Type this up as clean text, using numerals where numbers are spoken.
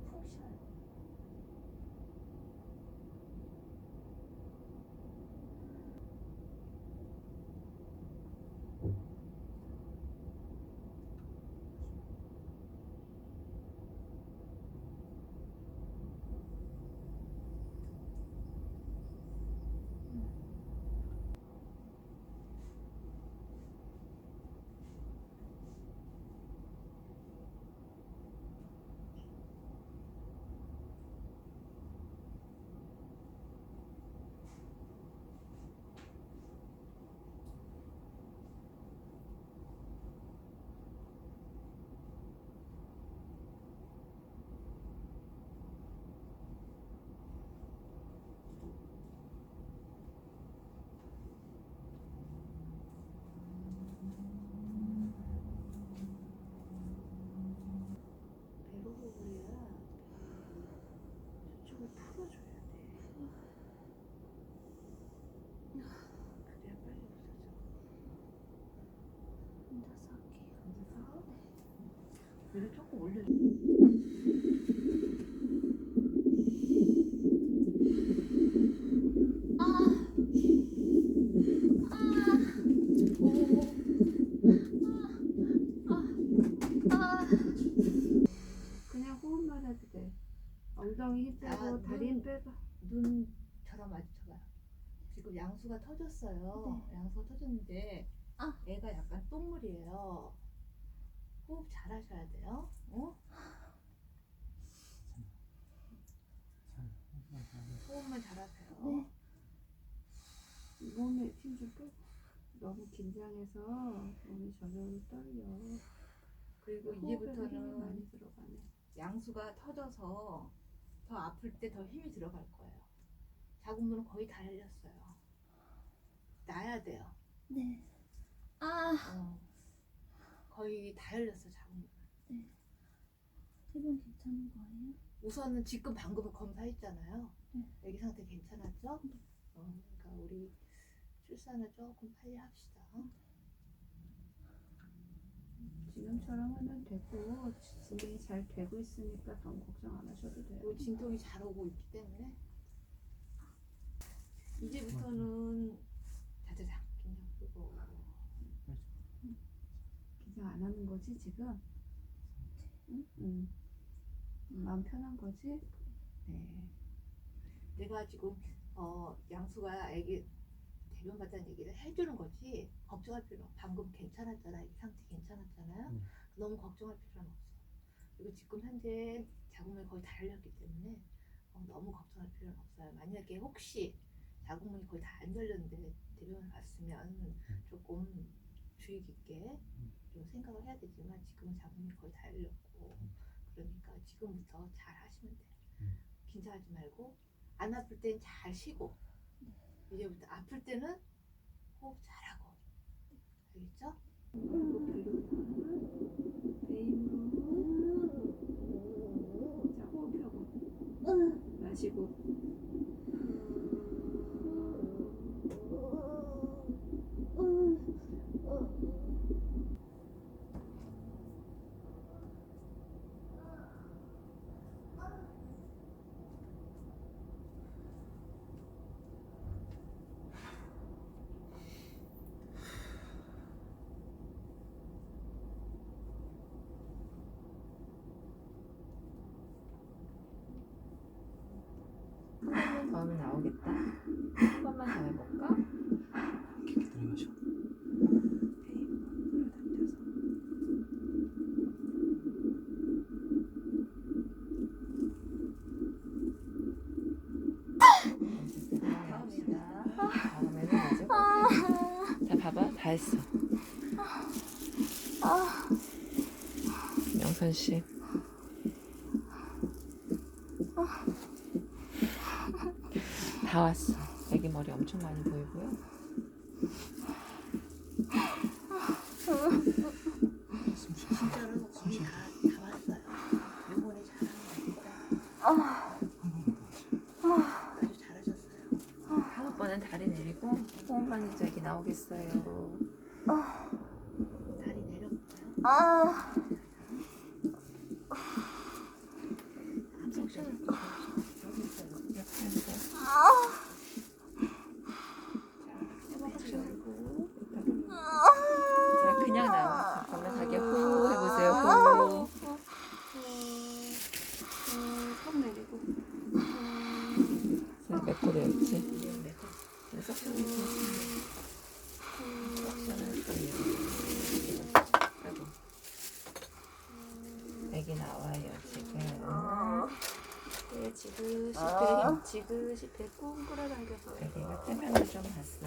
푹 쉬어야 돼. 배로 부분이야. 저쪽을 풀어줘야 돼. 그래야 빨리 없어져. 혼자서 할게요. 앉아서. 배를 조금 올려. 그냥 호흡만 해도 돼. 엉덩이 힘 빼고 다리 힘 빼고. 눈 저랑 마주쳐봐요. 지금 양수가 터졌어요. 양수가 터졌는데 애가 약간 똥물이에요. 호흡 잘 하셔야 돼요. 호흡만 잘 하세요. 네. 몸에 힘 좀 빼고. 너무 긴장해서 몸이 저절로 떨려. 그리고 호흡에도 힘이 이제부터는 많이 들어가네. 양수가 터져서 더 아플 때 더 힘이 들어갈 거예요. 자궁문은 거의 다 열렸어요. 놔야 돼요. 네. 거의 다 열렸어 자궁문. 해본 괜찮은 거예요? 우선은 지금 방금 검사했잖아요. 네. 애기 상태 괜찮았죠? 그러니까 우리 출산을 조금 빨리 합시다. 지금처럼 하면 되고 진행이 잘 되고 있으니까 너무 걱정 안 하셔도 돼요. 그리고 진통이 잘 오고 있기 때문에 이제부터는 자자자 긴장 풀고. 긴장 안 하는 거지 지금? 응? 마음 편한 거지? 네. 내가 지금 양수가 애기 대변 받자는 얘기를 해주는 거지 걱정할 필요는 없어. 방금 괜찮았잖아. 애기 상태 괜찮았잖아요. 너무 걱정할 필요는 없어. 그리고 지금 현재 자궁문이 거의 다 열렸기 때문에 너무 걱정할 필요는 없어요. 만약에 혹시 자궁문이 거의 다 안 열렸는데 대변을 봤으면 조금 주의 깊게 좀 생각을 해야 되지만 지금은 자궁문이 거의 다 열렸고 그러니까 지금부터 잘 하시면 돼요. 긴장하지 말고 안 아플 땐 잘 쉬고 이제부터 아플 때는 호흡 잘하고 알겠죠? 그리고 배 힘으로 자 호흡 펴고 마시고 더 하면 나오겠다. 한 번만 더 해볼까? 깊게 들어가셔. 다음에는 이제 자 봐봐 다 했어. 명선 씨. 다 왔어. 애기 머리 엄청 많이 보이고요. 진짜로 거의 다 왔어요. 요번에 잘한 거니까 아주 잘하셨어요. 다음번엔 다리 내리고 호흡만 해서 애기 나오겠어요. 다리 내려볼까요? 석션을 여기 있어요. 옆에 앉아. 자, 열고. 자, 그냥 나와. 건강하게 후 해보세요. 후. 턱 내리고. 자, 메꾸려 있지. 석션을 아이고. 애기 나와요 지금. 네, 지그시 배 꽁 끌어당겨서 애기가 태면을 좀 봤어요.